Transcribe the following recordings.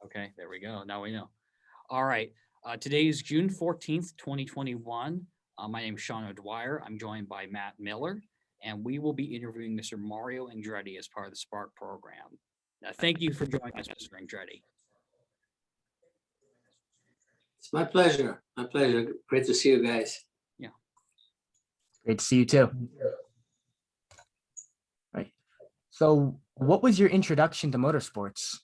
Okay, there we go. Now we know. All right. Today is June 14th, 2021. My name is Sean O'Dwyer. I'm joined by Matt Miller, and we will be interviewing Mr. Mario Andretti as part of the Spark program. Thank you for joining us, Mr. Andretti. It's my pleasure. My pleasure. Great to see you guys. Yeah. Great to see you too. Right. So, what was your introduction to motorsports?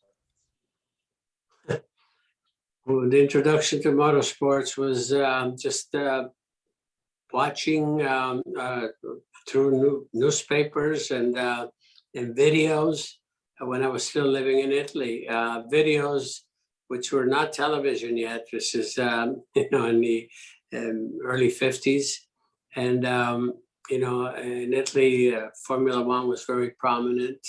Well, the introduction to motorsports was just watching through newspapers and videos when I was still living in Italy. Videos which were not television yet. This is in the early 50s, and in Italy, Formula One was very prominent.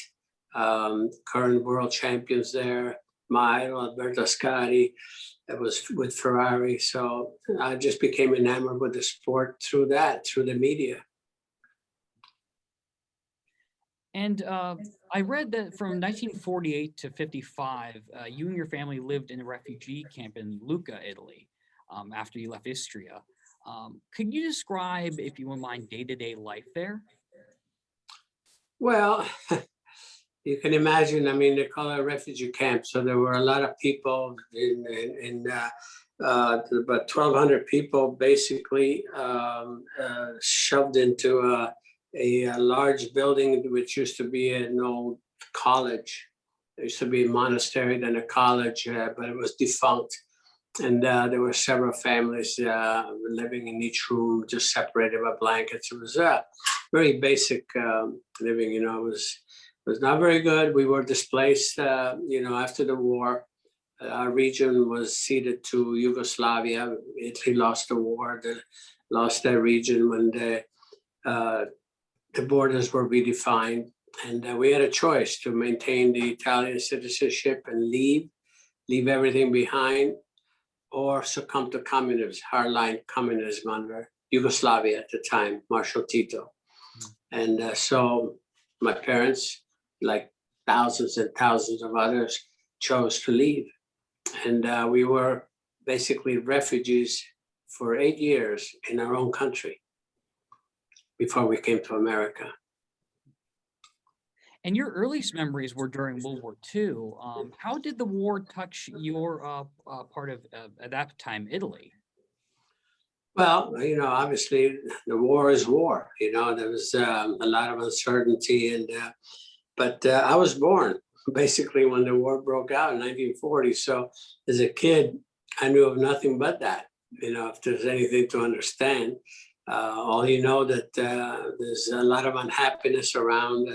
Current world champions there, Mario Alberto Ascari. It was with Ferrari. So I just became enamored with the sport through the media. And I read that from 1948 to 55, you and your family lived in a refugee camp in Lucca, Italy, after you left Istria. Could you describe, if you wouldn't mind, day-to-day life there? Well, you can imagine. I mean, they call it a refugee camp, so there were a lot of people in about 1,200 people, basically shoved into a large building, which used to be an old college. There used to be a monastery, then a college, but it was defunct. And there were several families living in each room, just separated by blankets. It was very basic living. It was not very good. We were displaced, after the war. Our region was ceded to Yugoslavia. Italy lost the war, lost their region when the borders were redefined. And we had a choice to maintain the Italian citizenship and leave everything behind, or succumb to communism, hardline communism under Yugoslavia at the time, Marshal Tito. And so my parents, like thousands and thousands of others, chose to leave. And we were basically refugees for 8 years in our own country before we came to America. And your earliest memories were during World War II. How did the war touch your part of, at that time, Italy? Well, obviously the war is war. There was a lot of uncertainty, but I was born basically when the war broke out in 1940. So as a kid, I knew of nothing but that. If there's anything to understand, all that there's a lot of unhappiness around,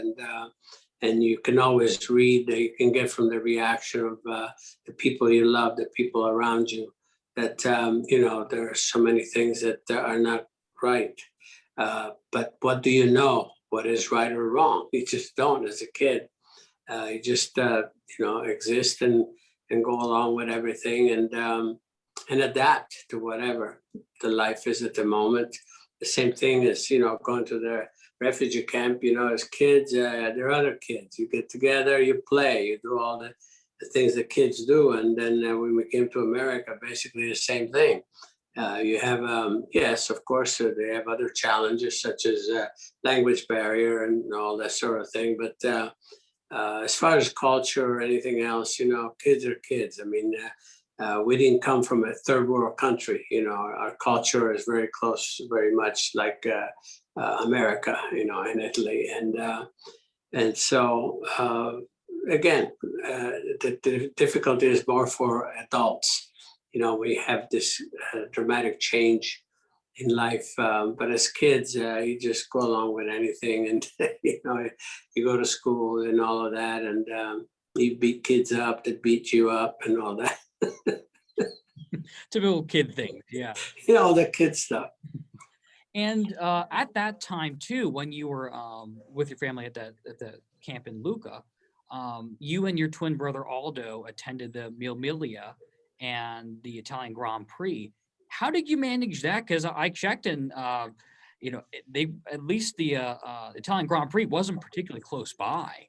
and you can always read, you can get from the reaction of the people you love, the people around you, that there are so many things that are not right. But what do you know? What is right or wrong? You just don't as a kid. You just exist and go along with everything, and adapt to whatever the life is at the moment. The same thing as going to the refugee camp. As kids, there are other kids. You get together, you play, you do all the things that kids do. And then when we came to America, basically the same thing. You have, yes, of course, they have other challenges such as language barrier and all that sort of thing. But as far as culture or anything else, kids are kids. I mean, we didn't come from a third world country. Our culture is very close, very much like America, in Italy. And so, again, the difficulty is more for adults. We have this dramatic change in life, but as kids, you just go along with anything, and you go to school and all of that, and you beat kids up that beat you up and all that. Typical kid things, yeah. All the kid stuff. And at that time too, when you were with your family at the camp in Lucca, you and your twin brother Aldo attended the Mille Miglia and the Italian Grand Prix. How did you manage that? Because I checked, and they, at least the Italian Grand Prix wasn't particularly close by.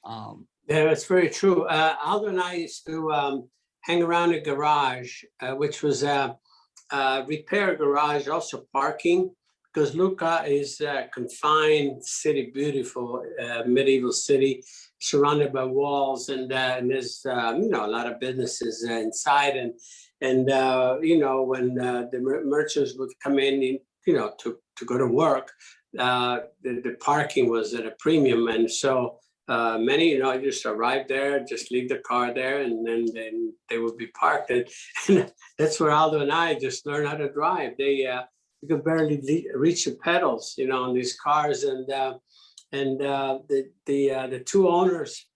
Yeah, it's very true. Aldo and I used to hang around a garage, which was a repair garage, also parking, because Lucca is a confined city, beautiful medieval city, surrounded by walls, and there's you know, a lot of businesses inside, and you know, when the merchants would come in, you know, to go to work, the parking was at a premium, and so many, you know, just arrive there, just leave the car there, and then they would be parked, and that's where Aldo and I just learned how to drive. You could barely reach the pedals, you know, on these cars, and the two owners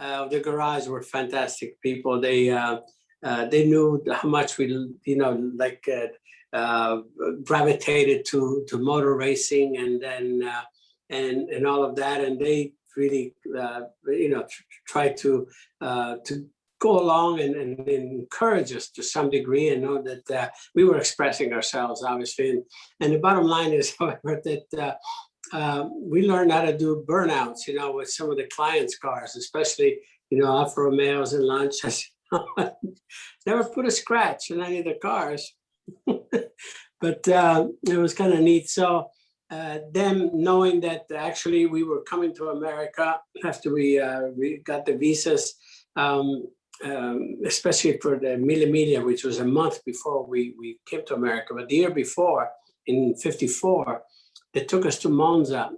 of the garage were fantastic people. They knew how much we, you know, like gravitated to motor racing, and then and all of that, and they really you know, try to go along and encourage us to some degree, and know that we were expressing ourselves, obviously. And the bottom line is, however, that we learned how to do burnouts, you know, with some of the clients' cars, especially, you know, Alfa Romeos and Lancias. Never put a scratch in any of the cars, but it was kind of neat. So them knowing that actually we were coming to America after we got the visas, especially for the Mille Miglia, which was a month before we came to America. But the year before, in '54, they took us to Monza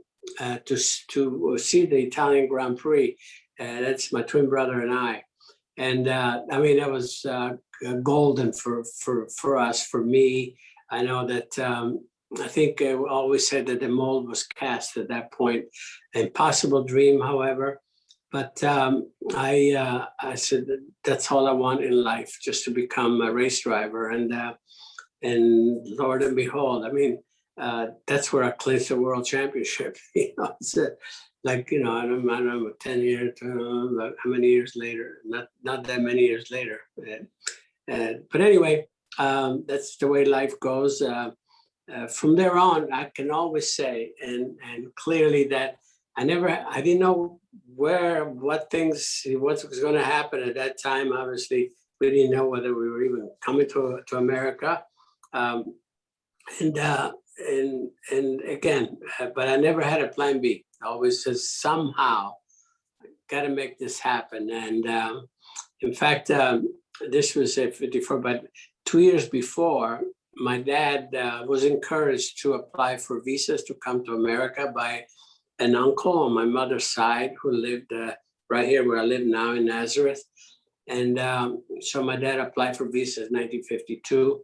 to see the Italian Grand Prix. That's my twin brother and I. And I mean, that was golden for us, for me. I know that I think I always said that the mold was cast at that point. Impossible dream, however. But I said that's all I want in life, just to become a race driver. And Lord and behold, I mean, that's where I clinched the world championship. You know, it's like, you know, I don't know, 10 years, how many years later? Not that many years later. But anyway, that's the way life goes. From there on, I can always say, and clearly, that I didn't know what was going to happen at that time. Obviously, we didn't know whether we were even coming to America. And again, but I never had a plan B. I always said, somehow, got to make this happen. And in fact, this was at 54, but 2 years before, my dad was encouraged to apply for visas to come to America by an uncle on my mother's side who lived right here where I live now in Nazareth. And so my dad applied for visas in 1952,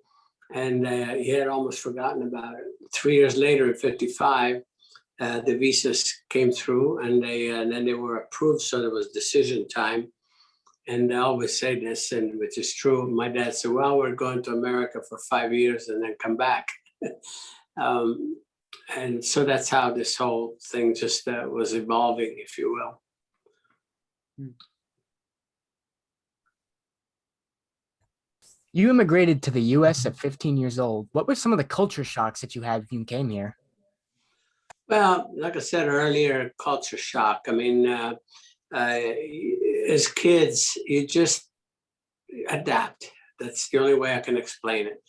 and he had almost forgotten about it. 3 years later, at 55, the visas came through, and then they were approved, so there was decision time. And I always say this, and which is true. My dad said, well, we're going to America for 5 years and then come back. And so that's how this whole thing just was evolving, if you will. You immigrated to the US at 15 years old. What were some of the culture shocks that you had when you came here? Well, like I said earlier, culture shock. I mean, as kids, you just adapt. That's the only way I can explain it.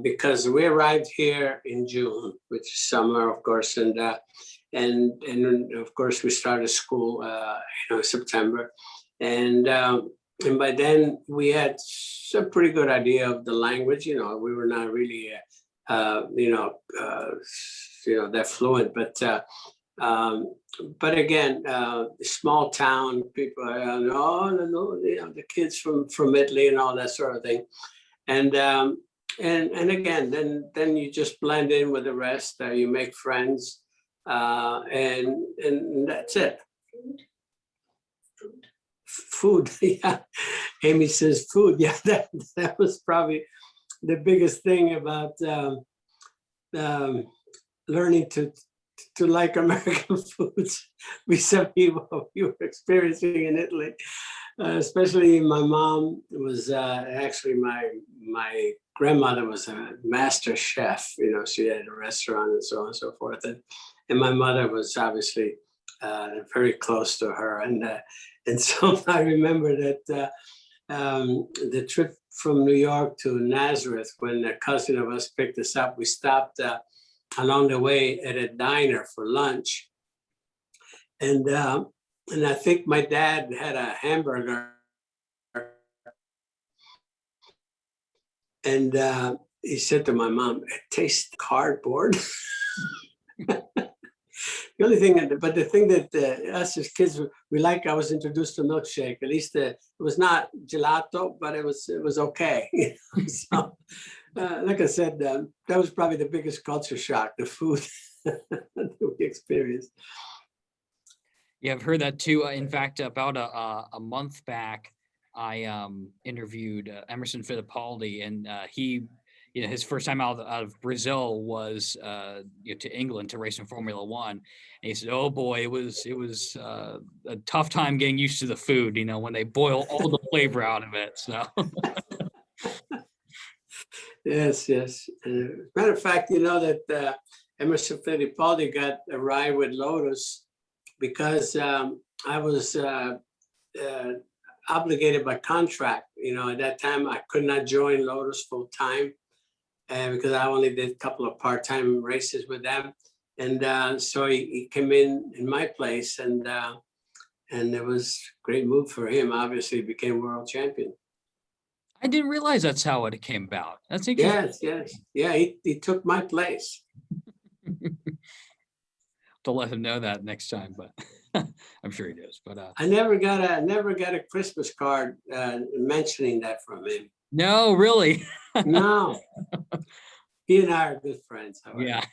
Because we arrived here in June, which is summer, of course, and of course we started school, you know, September, and by then we had a pretty good idea of the language. You know, we were not really, you know, that fluent, but again, small town people, no, you know, the kids from Italy and all that sort of thing, and again, then you just blend in with the rest. You make friends, and that's it. Food, yeah. Amy says food. Yeah, that was probably the biggest thing about learning to like American foods vis-a-vis what we were experiencing in Italy. Especially my mom was actually my grandmother was a master chef. You know, she had a restaurant and so on and so forth. And my mother was obviously very close to her. And so I remember that the trip from New York to Nazareth, when a cousin of us picked us up, we stopped along the way at a diner for lunch. And I think my dad had a hamburger, and he said to my mom, "It tastes cardboard." The only thing, but the thing that us as kids, we like, I was introduced to milkshake. At least it was not gelato, but it was okay. So, like I said, that was probably the biggest culture shock, the food that we experienced. Yeah, I've heard that too. In fact, about a month back, I interviewed Emerson Fittipaldi, and he, his first time out of Brazil was to England to race in Formula One. And he said, "Oh boy, it was a tough time getting used to the food. When they boil all the flavor out of it." So. Yes. Matter of fact, that Emerson Fittipaldi got a ride with Lotus because I was obligated by contract. At that time, I could not join Lotus full time because I only did a couple of part-time races with them. And so he came in my place, and it was a great move for him. Obviously, he became world champion. I didn't realize that's how it came about. That's interesting. Yes. Yeah, he took my place. To let him know that next time, but I'm sure he does. But I never got a Christmas card mentioning that from him. No, really. No. He and I are good friends. However. Yeah.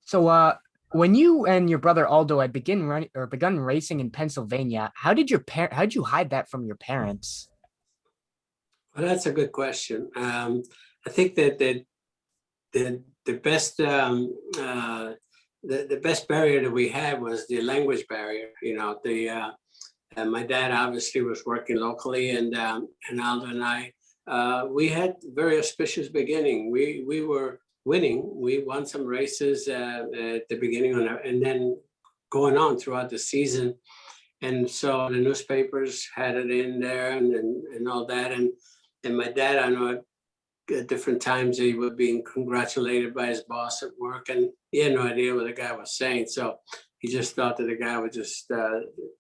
So when you and your brother Aldo had begun racing in Pennsylvania, how did you hide that from your parents? Well, that's a good question. I think that the best the best barrier that we had was the language barrier. My dad obviously was working locally, and Aldo and I, we had very auspicious beginning. We were winning. We won some races at the beginning, and then going on throughout the season. And so the newspapers had it in there, and all that. And my dad, I know at different times he was being congratulated by his boss at work, and he had no idea what the guy was saying. So he just thought that the guy was just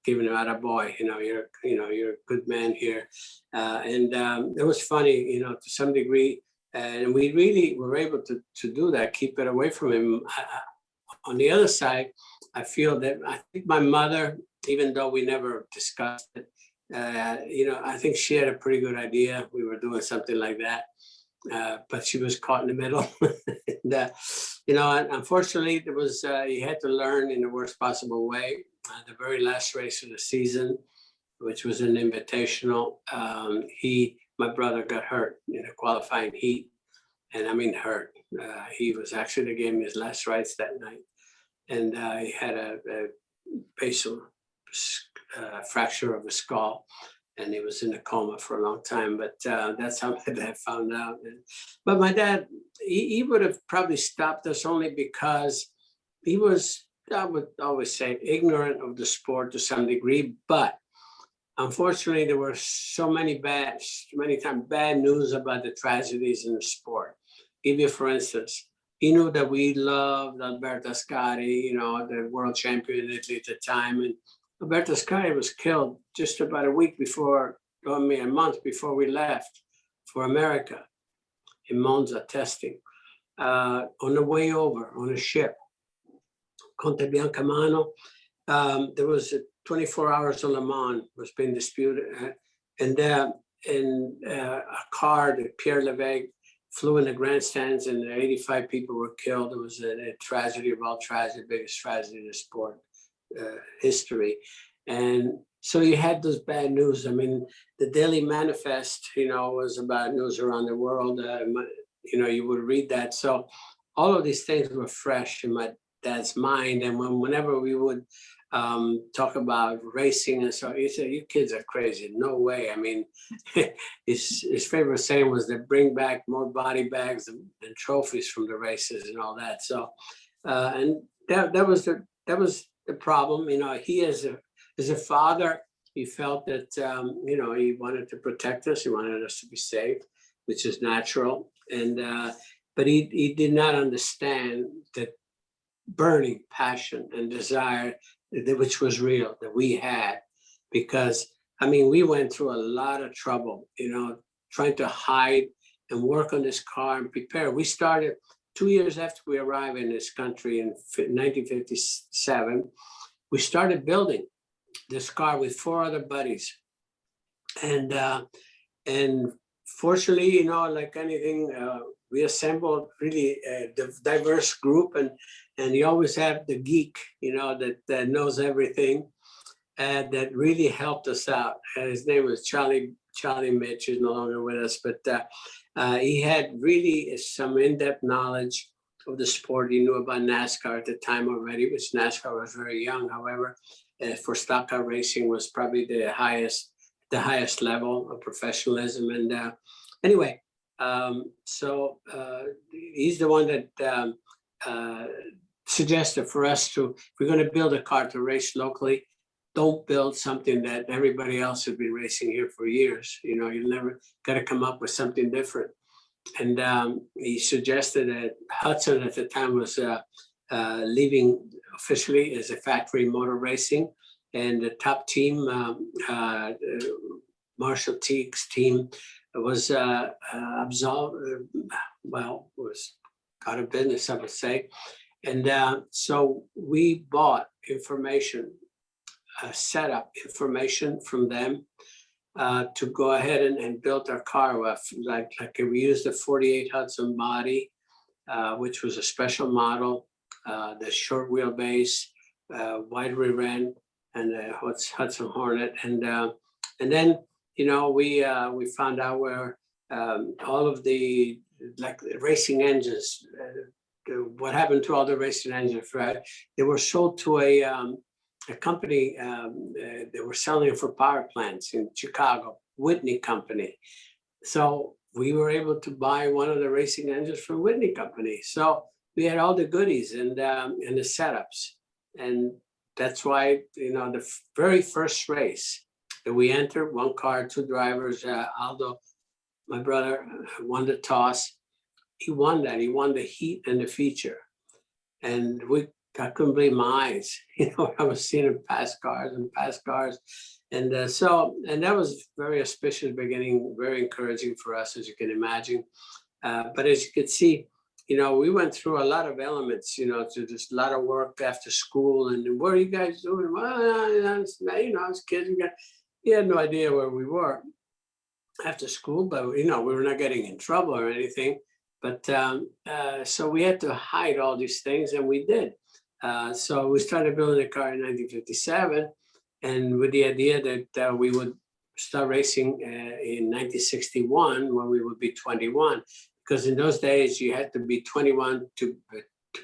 giving him out a boy. You're a good man here. And it was funny, to some degree. And we really were able to do that, keep it away from him. On the other side, I feel that I think my mother, even though we never discussed it, I think she had a pretty good idea we were doing something like that. But she was caught in the middle. And, unfortunately, there was he had to learn in the worst possible way. The very last race of the season, which was an invitational, my brother got hurt in a qualifying heat, and I mean hurt. He was actually, they gave him his last rites that night, and he had a basal fracture of the skull, and he was in a coma for a long time. But that's how my dad found out. But my dad, he would have probably stopped us only because he was, I would always say, ignorant of the sport to some degree. But unfortunately, there were so many times bad news about the tragedies in the sport. Give you, for instance, he knew that we loved Alberto Ascari, the world champion in Italy at the time. And Alberto Ascari was killed just about a month before we left for America in Monza testing. On the way over on a ship, Conte Biancamano, there was 24 hours of Le Mans was being disputed. And a car that Pierre Levesque flew in the grandstands, and 85 people were killed. It was a tragedy of all tragedy, biggest tragedy in the sport history. And so you had those bad news. I mean, the Daily Manifest, was about news around the world. You would read that. So all of these things were fresh in my dad's mind. And whenever we would talk about racing and so, he said, "You kids are crazy. No way." I mean, his favorite saying was that bring back more body bags than trophies from the races and all that. So, and that was the problem. He as a father, He felt that, he wanted to protect us. He wanted us to be safe, which is natural. But he did not understand that burning passion and desire, which was real, that we had. Because, we went through a lot of trouble, trying to hide and work on this car and prepare. We started 2 years after we arrived in this country in 1957. We started building this car with 4 other buddies. And fortunately, like anything, we assembled really a diverse group, and you always have the geek, that knows everything, and that really helped us out. And his name was Charlie Mitch, who's no longer with us, but he had really some in-depth knowledge of the sport. He knew about NASCAR at the time already, which NASCAR was very young. However, for stock car racing was probably the highest level of professionalism. And anyway, so he's the one that suggested for us to, if we're going to build a car to race locally, don't build something that everybody else has been racing here for years. You never got to come up with something different. And he suggested that Hudson at the time was leaving officially as a factory motor racing, and the top team, Marshall Teague's team, was absolved. Was out of business, I would say. And so we bought information, setup information from them to go ahead and build our car. Like we used the 48 Hudson body, which was a special model, the short wheelbase, wide rear end, and the Hudson Hornet. And then, we found out where all of the racing engines, what happened to all the racing engines, right? They were sold to a company, they were selling it for power plants in Chicago, Whitney Company. So we were able to buy one of the racing engines from Whitney Company. So we had all the goodies and the setups. And that's why, the very first race that we entered, 1 car, 2 drivers, Aldo, my brother, won the toss. He won that. He won the heat and the feature. And I couldn't believe my eyes. I was seeing him pass cars. And that was very auspicious beginning, very encouraging for us, as you can imagine. But as you could see, we went through a lot of elements, to just a lot of work after school. And what are you guys doing? Well, as kids, we had no idea where we were after school, but, we were not getting in trouble or anything. But so we had to hide all these things, and we did. So we started building a car in 1957, and with the idea that we would start racing in 1961 when we would be 21, because in those days you had to be 21 to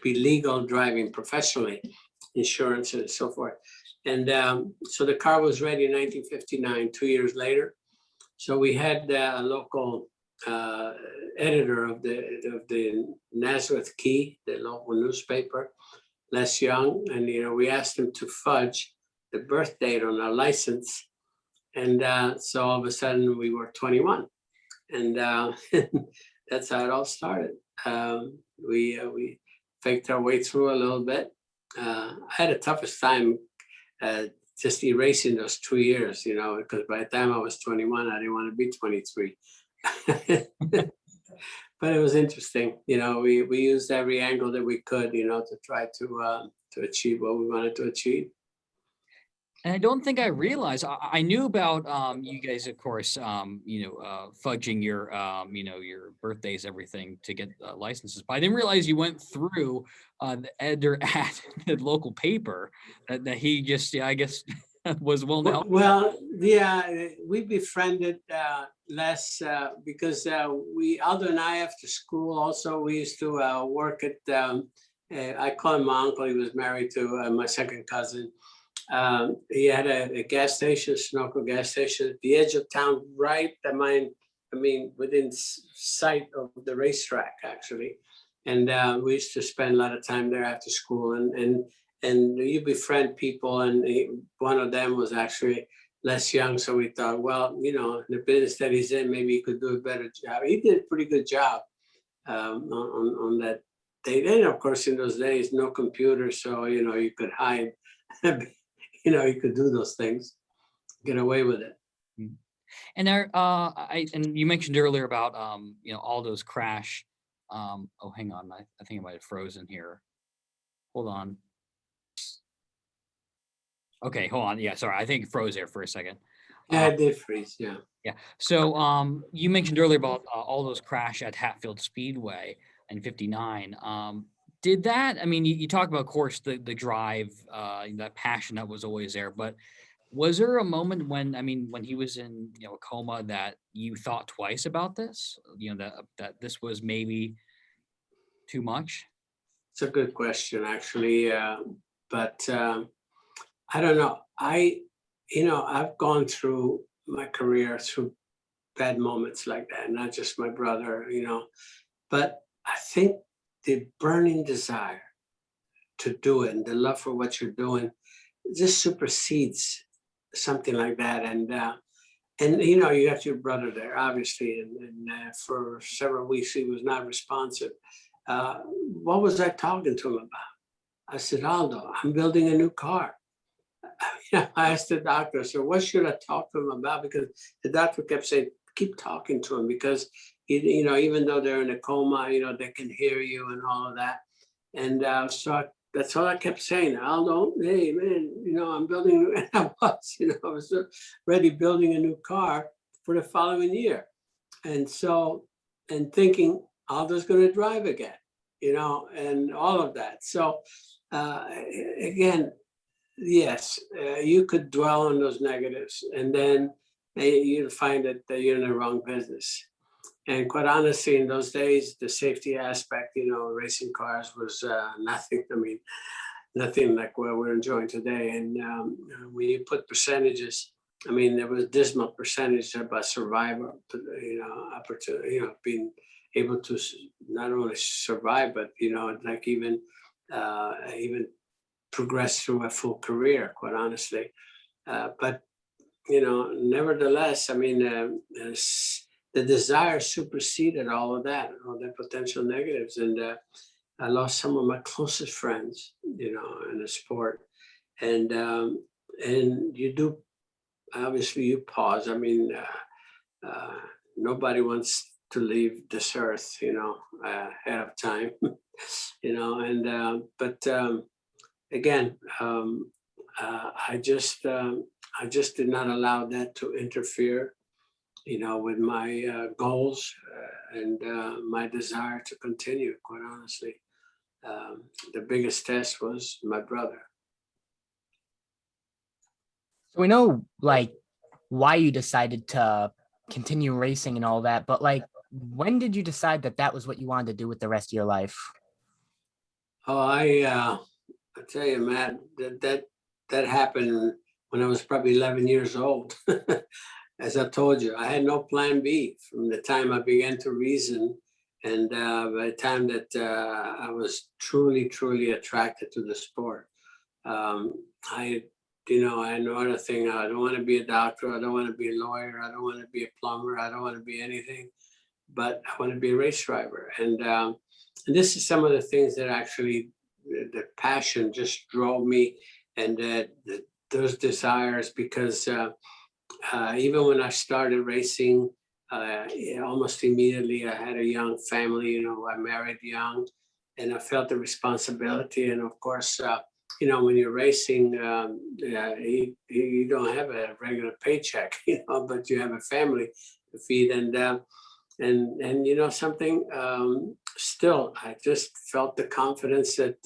be legal driving professionally, insurance and so forth. And so the car was ready in 1959, 2 years later. So we had a local editor of the Nazareth Key, the local newspaper, Les Young, and we asked him to fudge the birth date on our license, and so all of a sudden we were 21, and that's how it all started. We faked our way through a little bit. I had the toughest time just erasing those 2 years, because by the time I was 21, I didn't want to be 23. But it was interesting. We used every angle that we could, to try to achieve what we wanted to achieve. And I don't think I realized, I knew about you guys, of course, fudging your, your birthdays, everything to get licenses. But I didn't realize you went through the editor at the local paper that he just, I guess, was willing to help. Well, yeah, we befriended Les because Aldo and I, after school, also we used to work at. I call him my uncle. He was married to my second cousin. He had a gas station, a Sunoco gas station at the edge of town, right? Within sight of the racetrack, actually. And we used to spend a lot of time there after school, and you befriend people, and one of them was actually less young. So we thought, well, the business that he's in, maybe he could do a better job. He did a pretty good job on that. Then, of course, in those days, no computer, so you could hide. You could do those things, get away with it. And and you mentioned earlier about Aldo's crash. Oh, hang on, I think I might have frozen here. Hold on. Okay, hold on. Yeah, sorry, I think it froze there for a second. Yeah, it did freeze. Yeah. Yeah. So you mentioned earlier about Aldo's crash at Hatfield Speedway in '59. Did that? I mean, you talk about, of course, the drive, that passion that was always there, but was there a moment when, I mean, when he was in a coma, that you thought twice about this? That this was maybe too much? It's a good question, actually. But I don't know. I've gone through my career through bad moments like that, not just my brother, but I think the burning desire to do it and the love for what you're doing just supersedes something like that. And you got your brother there, obviously, and for several weeks he was not responsive. What was I talking to him about? I said, Aldo, I'm building a new car. I asked the doctor, so what should I talk to him about? Because the doctor kept saying, keep talking to him, because even though they're in a coma, they can hear you and all of that. And that's all I kept saying. Aldo, hey man, I'm building, and I was already building a new car for the following year. And thinking Aldo's going to drive again, and all of that. So again, yes, you could dwell on those negatives, and then you'll find that you're in the wrong business. And quite honestly, in those days, the safety aspect, racing cars was nothing. I mean, nothing like what we're enjoying today. And when you put percentages, I mean, there was dismal percentage about survivor, opportunity, being able to not only survive, but like even progress through a full career, quite honestly. But nevertheless, I mean, the desire superseded all of that, all the potential negatives. And I lost some of my closest friends, in the sport. And you do, obviously you pause. I mean, nobody wants to leave this earth, ahead of time, but again, I just did not allow that to interfere, with my goals and my desire to continue. Quite honestly, the biggest test was my brother. So we know like why you decided to continue racing and all that, but like, when did you decide that that was what you wanted to do with the rest of your life? Oh, I tell you, Matt, that happened when I was probably 11 years old. As I told you, I had no plan B from the time I began to reason, and by the time that I was truly, truly attracted to the sport. I know other thing. I don't want to be a doctor. I don't want to be a lawyer. I don't want to be a plumber. I don't want to be anything, but I want to be a race driver. And this is some of the things that actually the passion just drove me, and those desires, because even when I started racing, almost immediately I had a young family. I married young, and I felt the responsibility. And of course, when you're racing, you don't have a regular paycheck, but you have a family to feed. And something, still, I just felt the confidence that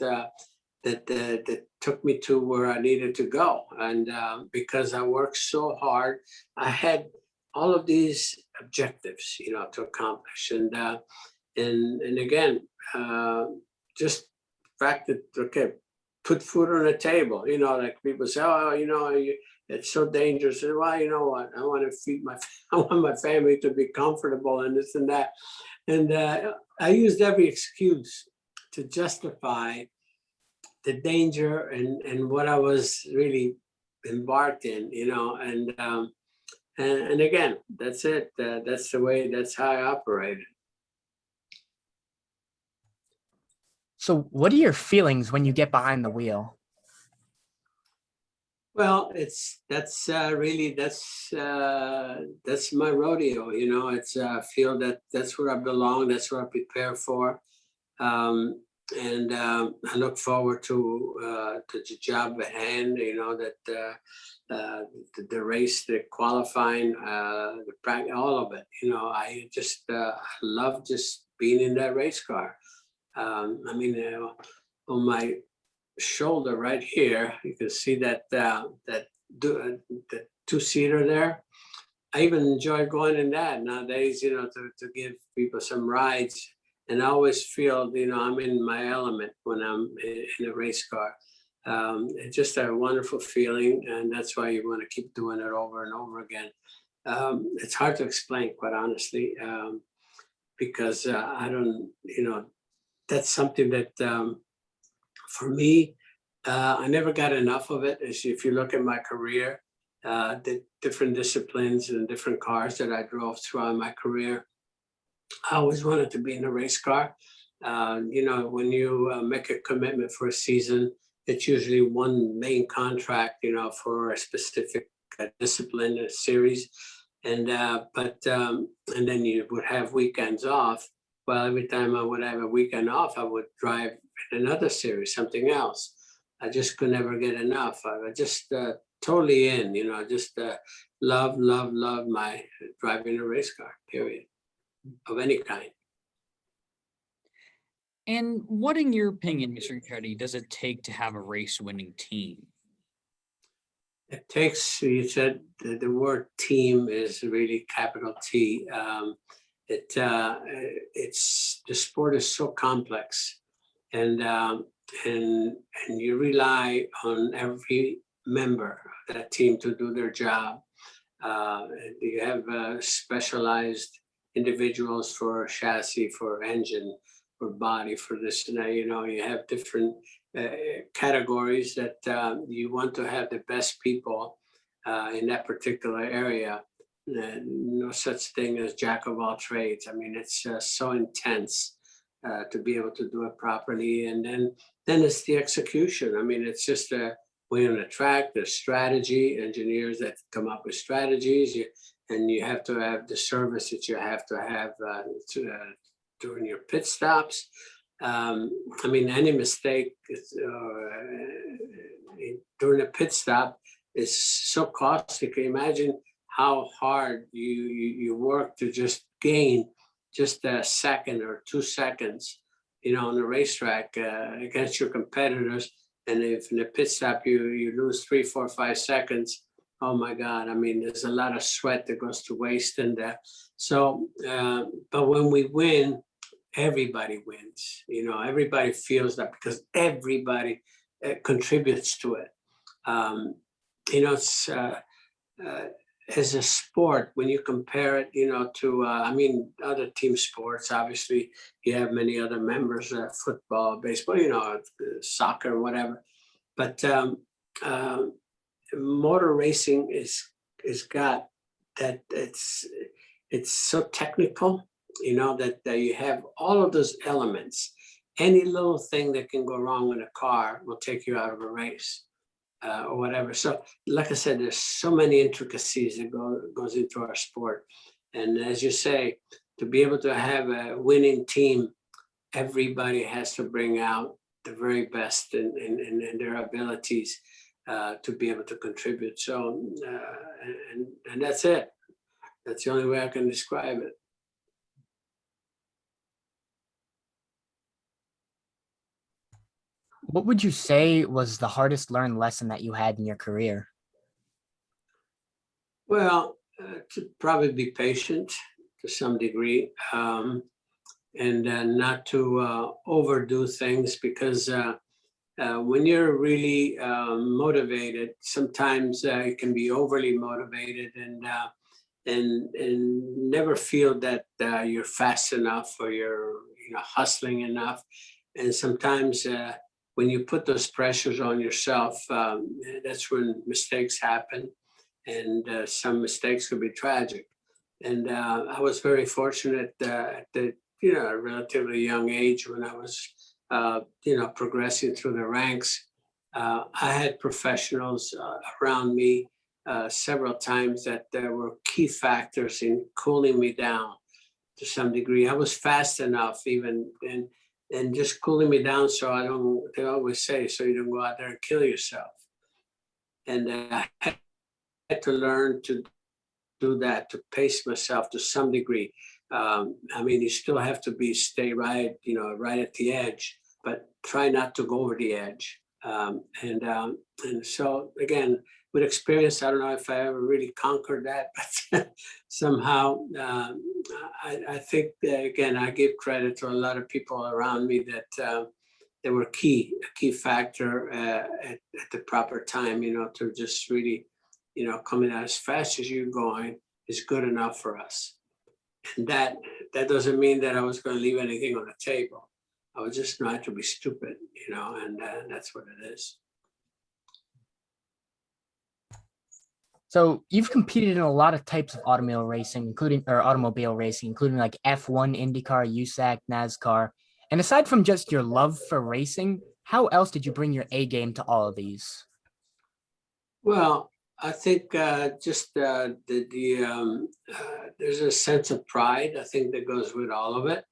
took me to where I needed to go. And because I worked so hard, I had all of these objectives, to accomplish. And again, just the fact that, okay, put food on the table, like people say, oh, it's so dangerous. Well, you know what? I want to I want my family to be comfortable and this and that. And I used every excuse to justify the danger and what I was really embarked in, and again, that's it. That's the way. That's how I operated. So what are your feelings when you get behind the wheel? Well, really that's my rodeo. It's I feel that that's where I belong. That's what I prepare for, and I look forward to the job at hand. That the race, the qualifying, the practice, all of it. I just love just being in that race car. I mean, on my shoulder right here, you can see that two-seater there. I even enjoy going in that nowadays, to give people some rides. And I always feel, I'm in my element when I'm in a race car. It's just a wonderful feeling, and that's why you want to keep doing it over and over again. It's hard to explain, quite honestly, because I don't, that's something that for me, I never got enough of it. If you look at my career, the different disciplines and different cars that I drove throughout my career, I always wanted to be in a race car. When you make a commitment for a season, it's usually one main contract, for a specific discipline, a series, and then you would have weekends off. Well, every time I would have a weekend off, I would drive in another series, something else. I just could never get enough. I just totally in, just love, love, love my driving a race car, period, of any kind. And what, in your opinion, Mr. Ricciardi, does it take to have a race-winning team? It takes, you said the word team is really capital T. It's the sport is so complex, and you rely on every member of that team to do their job. You have specialized individuals for chassis, for engine, for body, for this and that. You have different categories that you want to have the best people in that particular area. No such thing as jack of all trades. I mean, it's so intense to be able to do it properly, and then it's the execution. I mean, it's just when on the track, there's strategy, engineers that come up with strategies, and you have to have the service that you have to have during your pit stops. I mean, any mistake during a pit stop is so costly. Can you imagine how hard you work to just gain just a second or 2 seconds, on the racetrack against your competitors? And if in the pit stop you lose 3, 4, 5 seconds, oh my God! I mean, there's a lot of sweat that goes to waste in that. So, but when we win, everybody wins. Everybody feels that because everybody contributes to it. It's as a sport, when you compare it, to other team sports. Obviously, you have many other members, football, baseball, soccer, whatever. But motor racing is got that it's so technical, that you have all of those elements. Any little thing that can go wrong with a car will take you out of a race, or whatever. So, like I said, there's so many intricacies that goes into our sport. And as you say, to be able to have a winning team, everybody has to bring out the very best in their abilities to be able to contribute. So, and that's it. That's the only way I can describe it. What would you say was the hardest learned lesson that you had in your career? Well, to probably be patient to some degree, and not to overdo things, because when you're really motivated, sometimes you can be overly motivated and never feel that you're fast enough or you're hustling enough. And sometimes when you put those pressures on yourself, that's when mistakes happen, and some mistakes could be tragic. And I was very fortunate at the a relatively young age when I was progressing through the ranks. I had professionals around me several times that there were key factors in cooling me down to some degree. I was fast enough even and just cooling me down so I don't, they always say, so you don't go out there and kill yourself. And I had to learn to do that, to pace myself to some degree. I mean, you still have to stay right, right at the edge, but try not to go over the edge. And so again, with experience, I don't know if I ever really conquered that, but somehow I think that, again, I give credit to a lot of people around me that they were a key factor at the proper time, to just really, coming out as fast as you're going is good enough for us. And that doesn't mean that I was going to leave anything on the table. I was just not to be stupid, and that's what it is. So you've competed in a lot of types of automobile racing, including like F1, IndyCar, USAC, NASCAR. And aside from just your love for racing, how else did you bring your A game to all of these? Well, I think just there's a sense of pride, I think, that goes with all of it.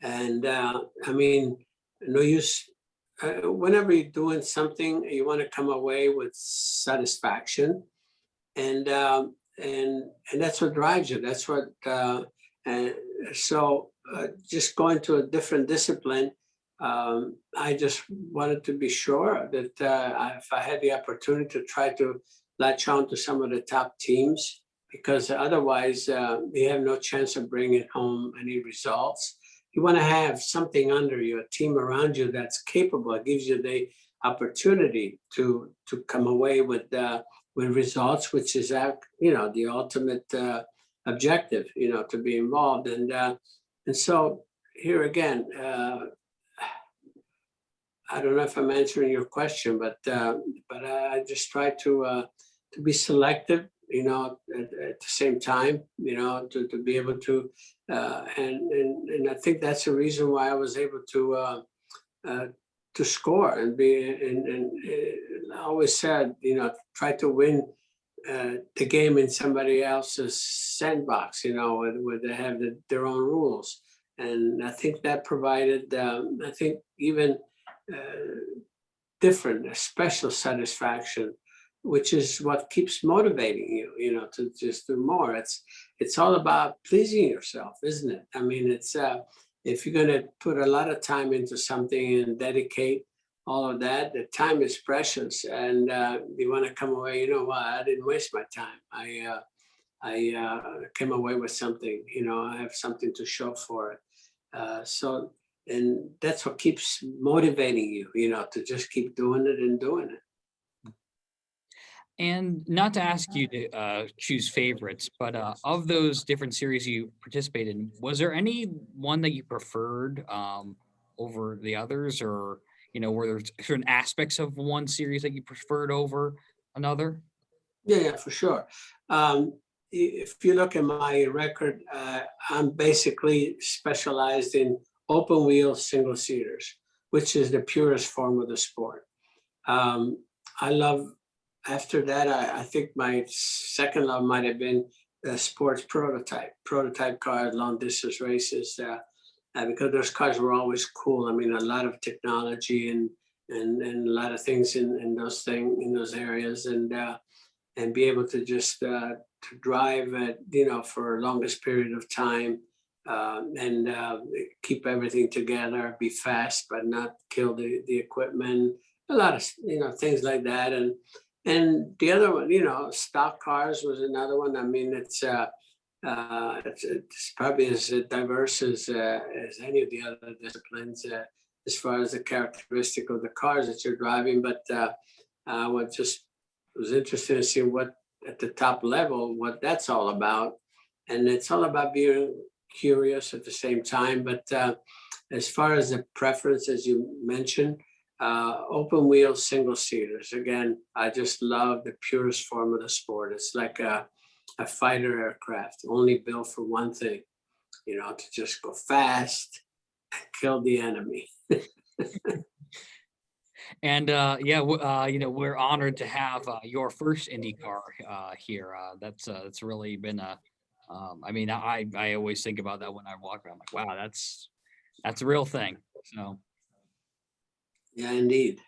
And I mean, no use, whenever you're doing something, you want to come away with satisfaction. And that's what drives you. That's what, and so just going to a different discipline, I just wanted to be sure that if I had the opportunity to try to latch on to some of the top teams, because otherwise you have no chance of bringing home any results. You want to have something under you, a team around you that's capable. It gives you the opportunity to come away with results, which is the ultimate objective, to be involved. And so here again, I don't know if I'm answering your question, but I just try to be selective, at the same time, to be able to, and I think that's the reason why I was able to score and I always said, try to win the game in somebody else's sandbox, where they have their own rules. And I think that provided, I think even different, a special satisfaction, which is what keeps motivating you, to just do more. It's all about pleasing yourself, isn't it? I mean, it's if you're going to put a lot of time into something and dedicate all of that, the time is precious, and you want to come away. I didn't waste my time. I came away with something. I have something to show for it. So, and that's what keeps motivating you. To just keep doing it and doing it. And not to ask you to choose favorites, but of those different series you participated in, was there any one that you preferred over the others, or were there certain aspects of one series that you preferred over another? Yeah, for sure. If you look at my record, I'm basically specialized in open wheel single seaters, which is the purest form of the sport. I love. After that, I think my second love might have been sports prototype cars, long distance races, because those cars were always cool. I mean, a lot of technology and a lot of things in those areas, and be able to just to drive at for a longest period of time, and keep everything together, be fast but not kill the equipment. A lot of things like that, and the other one, stock cars was another one. I mean, it's probably as diverse as any of the other disciplines as far as the characteristic of the cars that you're driving. But what just was interesting to see what at the top level, what that's all about. And it's all about being curious at the same time. But as far as the preference, as you mentioned, Open wheel single seaters. Again, I just love the purest form of the sport. It's like a fighter aircraft, only built for one thing, to just go fast and kill the enemy. And we're honored to have your first IndyCar here. That's really been a. I always think about that when I walk around. I'm like, wow, that's a real thing. So. Yeah, indeed.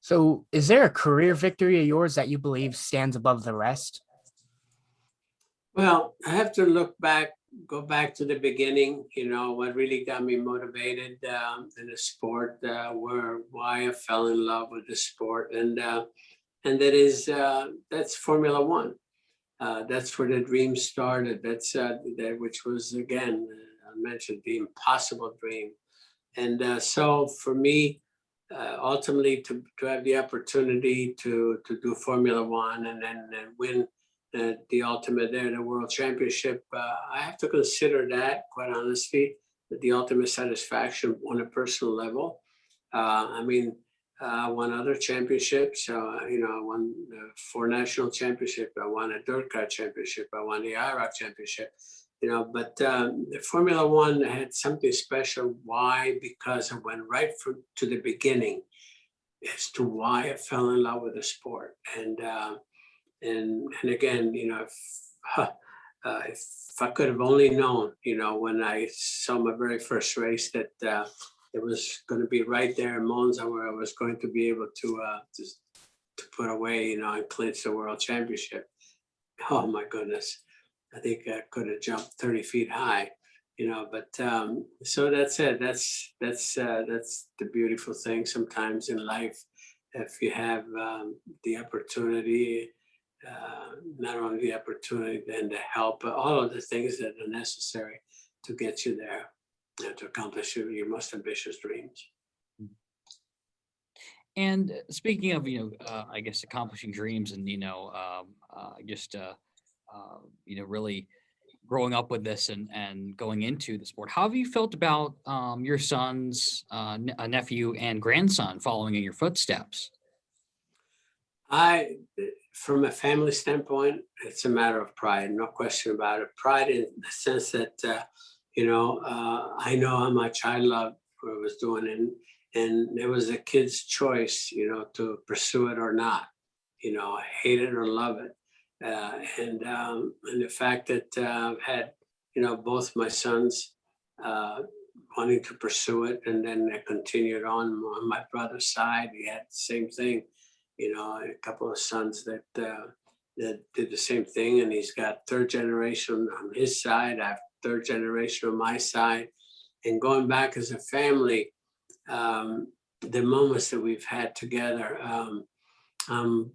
So, is there a career victory of yours that you believe stands above the rest? Well, I have to go back to the beginning, what really got me motivated in the sport, why I fell in love with the sport. And that's Formula One. That's where the dream started. Which was, again, I mentioned the impossible dream. And so for me, ultimately to have the opportunity to do Formula One and then win the ultimate there, the World Championship, I have to consider that, quite honestly, the ultimate satisfaction on a personal level. I won other championships. I won 4 national championships. I won a dirt car championship. I won the IROC championship. But the Formula One had something special. Why? Because I went right to the beginning as to why I fell in love with the sport. And again, if I could have only known, when I saw my very first race, that it was going to be right there in Monza, where I was going to be able to put away, and clinch the World Championship. Oh my goodness. I think I could have jumped 30 feet high, but so that's it. That's the beautiful thing sometimes in life. If you have the opportunity, not only the opportunity, then the help, but all of the things that are necessary to get you there, to accomplish your most ambitious dreams. And speaking of, I guess accomplishing dreams and, really growing up with this and going into the sport, how have you felt about your son's nephew and grandson following in your footsteps? From a family standpoint, it's a matter of pride, no question about it. Pride in the sense that, I know how much I loved what I was doing, and it was a kid's choice, to pursue it or not, hate it or love it. And the fact that I've had, both my sons wanting to pursue it, and then I continued on my brother's side. He had the same thing, a couple of sons that did the same thing, and he's got 3rd generation on his side. I have 3rd generation on my side, and going back as a family, the moments that we've had together. I'm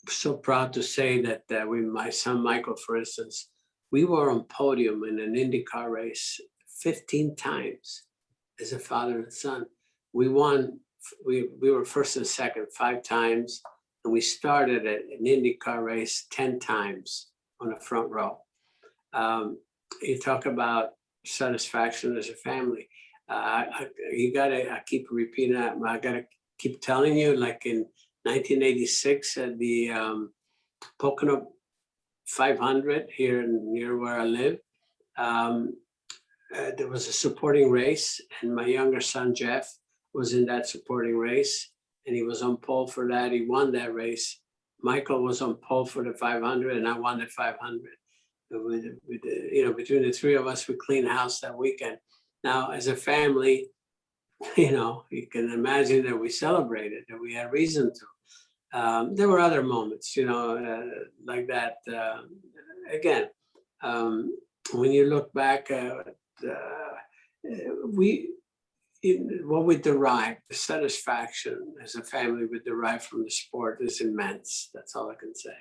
so proud to say that my son Michael, for instance, we were on podium in an IndyCar race 15 times as a father and son. We won. We were first and second 5 times, and we started at an IndyCar race 10 times on the front row. You talk about satisfaction as a family. I keep repeating that. I gotta keep telling you, like in 1986 at the Pocono 500 here near where I live, there was a supporting race, and my younger son Jeff was in that supporting race, and he was on pole for that. He won that race. Michael was on pole for the 500, and I won the 500. Between the 3 of us, we cleaned house that weekend. Now, as a family, you can imagine that we celebrated, that we had reason to. There were other moments, like that. Again, when you look back, what we derive, the satisfaction as a family we derive from the sport is immense. That's all I can say.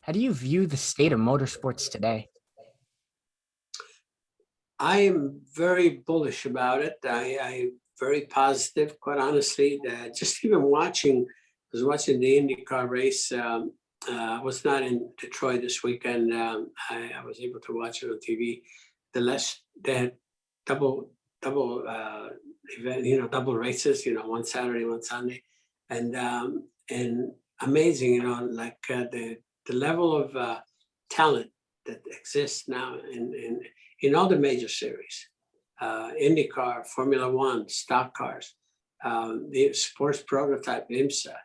How do you view the state of motorsports today? I am very bullish about it. I very positive, quite honestly. Just even I was watching the IndyCar race. I was not in Detroit this weekend. I was able to watch it on TV. less they had double event, double races, one Saturday, one Sunday, and amazing, like the level of talent that exists now in all the major series, IndyCar, Formula One, stock cars, the sports prototype, IMSA.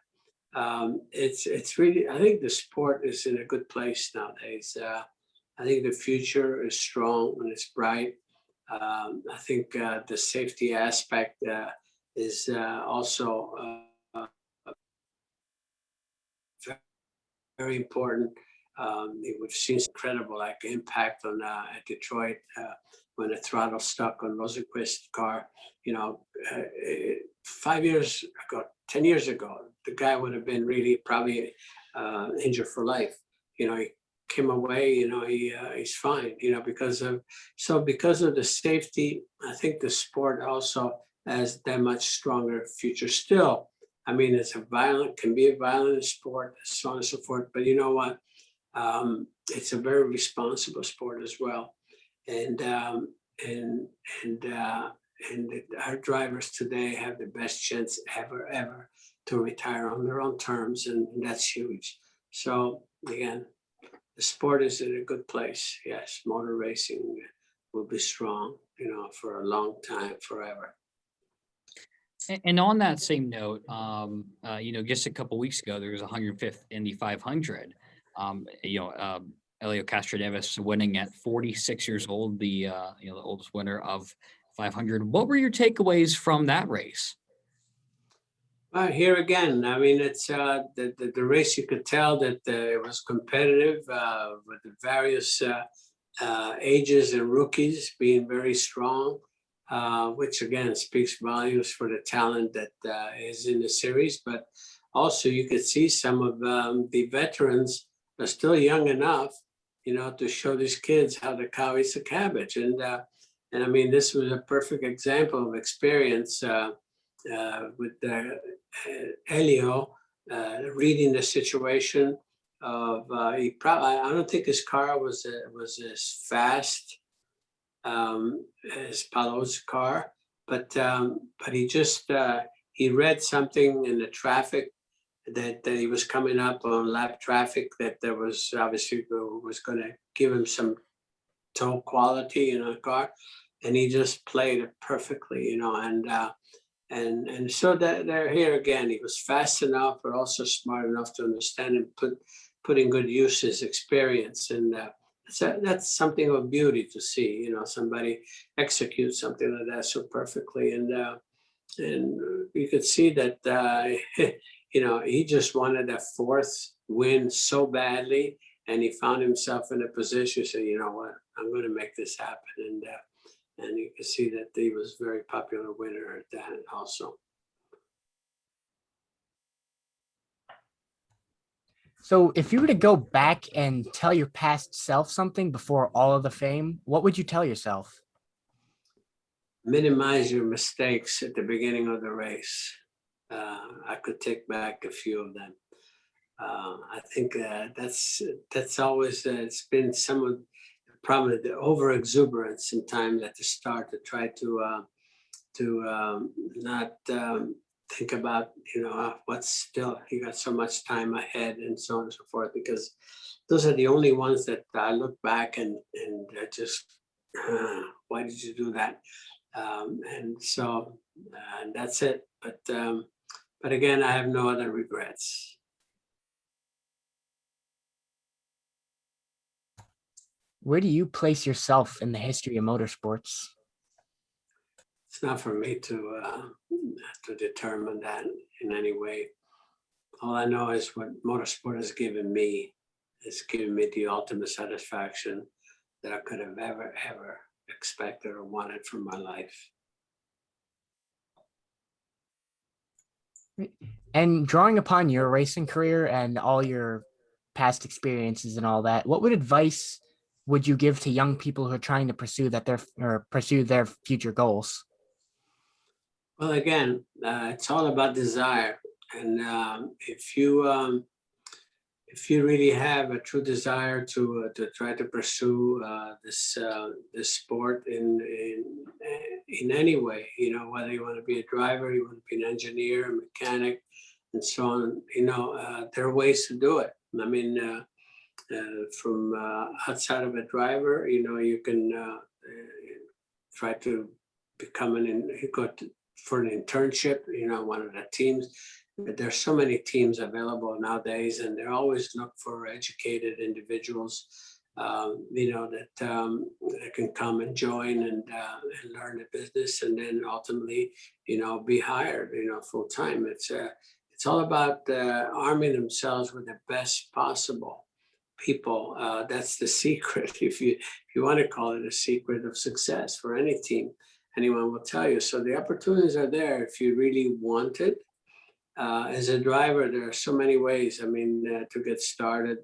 It's really, I think the sport is in a good place nowadays. I think the future is strong and it's bright. I think the safety aspect is also very important. We've seen incredible like impact on at Detroit when the throttle stuck on Rosenquist's car. 5 years ago, 10 years ago, the guy would have been really probably injured for life. He came away. He's fine. Because of the safety. I think the sport also has that much stronger future still. I mean, can be a violent sport, so on and so forth. But you know what? It's a very responsible sport as well, and our drivers today have the best chance ever to retire on their own terms, and that's huge. So again, the sport is in a good place. Yes, motor racing will be strong, for a long time, forever. And on that same note, just a couple weeks ago, there was 105th Indy 500. Elio Castroneves winning at 46 years old, the oldest winner of 500. What were your takeaways from that race? Well, here again, I mean, it's the race. You could tell that it was competitive with the various ages and rookies being very strong. Which again speaks volumes for the talent that is in the series. But also you could see some of the veterans are still young enough, to show these kids how the cow eats the cabbage. And I mean, this was a perfect example of experience with Elio reading the situation of I don't think his car was as fast as Paolo's car, but he just he read something in the traffic that he was coming up on lap traffic that there was obviously was going to give him some tow quality in a car, and he just played it perfectly, and so that they're here again. He was fast enough, but also smart enough to understand and put in good use his experience, and that's something of beauty to see. Somebody execute something like that so perfectly, and you could see that he just wanted that fourth win so badly, and he found himself in a position to say, you know what, I'm going to make this happen, and you can see that he was a very popular winner at that also. So if you were to go back and tell your past self something before all of the fame, what would you tell yourself? Minimize your mistakes at the beginning of the race. I could take back a few of them. I think that's always it's been some of the problem, the over exuberance sometimes at the start to try to not think about what's still, you got so much time ahead and so on and so forth, because those are the only ones that I look back and I just why did you do that, and so that's it, but again, I have no other regrets. Where do you place yourself in the history of motorsports? It's not for me to determine that in any way. All I know is what motorsport has given me. It's given me the ultimate satisfaction that I could have ever expected or wanted from my life. And drawing upon your racing career and all your past experiences and all that, what advice would you give to young people who are trying to pursue their future goals? Well, again, it's all about desire, and if if you really have a true desire to try to pursue this sport in any way, you know, whether you want to be a driver, you want to be an engineer, a mechanic, and so on, you know, there are ways to do it. I mean, from outside of a driver, you know, you can try to become for an internship, you know, one of the teams. There's so many teams available nowadays, and they're always look for educated individuals, you know, that can come and join and learn the business, and then ultimately, you know, be hired, you know, full time. It's all about arming themselves with the best possible people. That's the secret, if you want to call it a secret of success for any team. Anyone will tell you. So the opportunities are there if you really want it. As a driver, there are so many ways. I mean, to get started,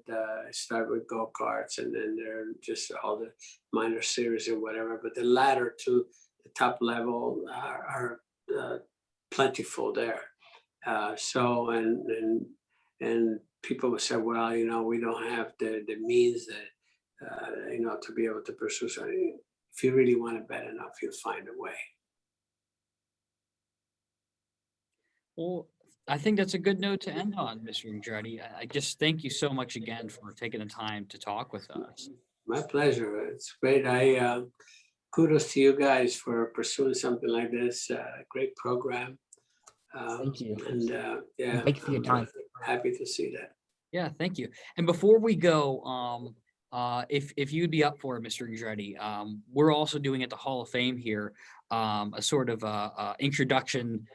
start with go-karts, and then there are just all the minor series and whatever. But the ladder to the top level are plentiful there. So and people would say, well, you know, we don't have the means that you know, to be able to pursue something. If you really want it bad enough, you'll find a way. Well, I think that's a good note to end on, Mr. Andretti. I just thank you so much again for taking the time to talk with us. My pleasure. It's great. I kudos to you guys for pursuing something like this. Great program. Thank you. And yeah, Thank you for your time. Happy to see that. Yeah, thank you. And before we go, if you'd be up for it, Mr. Andretti, we're also doing at the Hall of Fame here a sort of introduction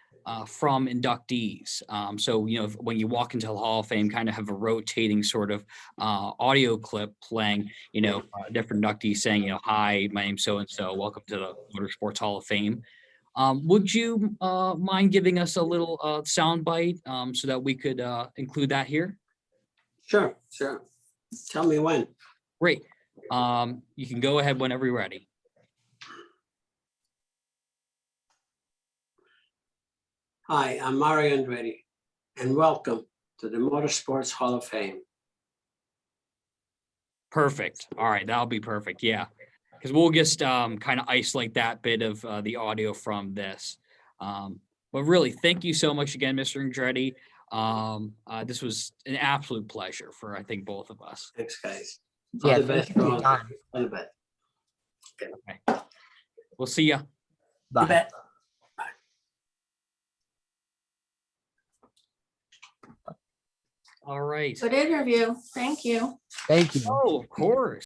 from inductees. So, you know, when you walk into the Hall of Fame, kind of have a rotating sort of audio clip playing, you know, different inductees saying, you know, hi, my name's so-and-so, welcome to the Motorsports Hall of Fame. Would you mind giving us a little sound bite so that we could include that here? Sure. Tell me when. Great. You can go ahead whenever you're ready. Hi, I'm Mario Andretti, and welcome to the Motorsports Hall of Fame. Perfect. All right, that'll be perfect. Yeah, because we'll just kind of isolate that bit of the audio from this. But really, thank you so much again, Mr. Andretti. This was an absolute pleasure for, I think, both of us. Thanks, guys. Yeah, All the thank best. you for your time. All the best. Okay. We'll see ya. Bye. You bet. All right. Good interview. Thank you. Thank you. Oh, of course.